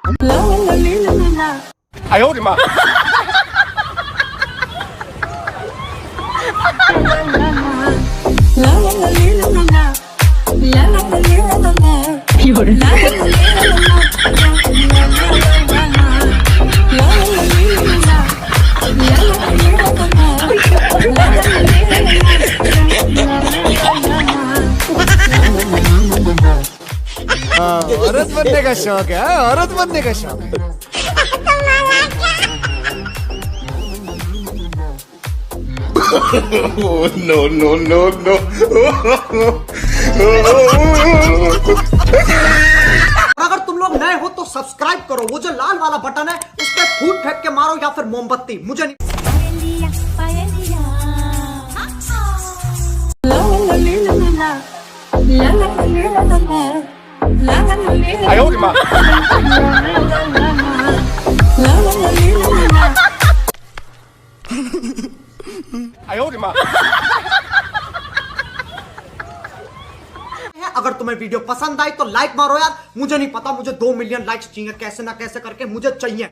哎呦我的妈！ औरत बनने का शौक है, औरत बनने का शौक है। No no no no! अगर तुम लोग नए हो तो सब्सक्राइब करो, वो जो लाल वाला बटन है उस पर फूट फेंक के मारो या फिर मोमबत्ती, मुझे नहीं।哎呦我的妈！ 哎呦我的妈！ अगर तुम्हें वीडियो पसंद आई तो लाइक मारो यार, मुझे नहीं पता, मुझे 2 मिलियन लाइक्स चाहिए कैसे ना कैसे करके, मुझे चाहिए।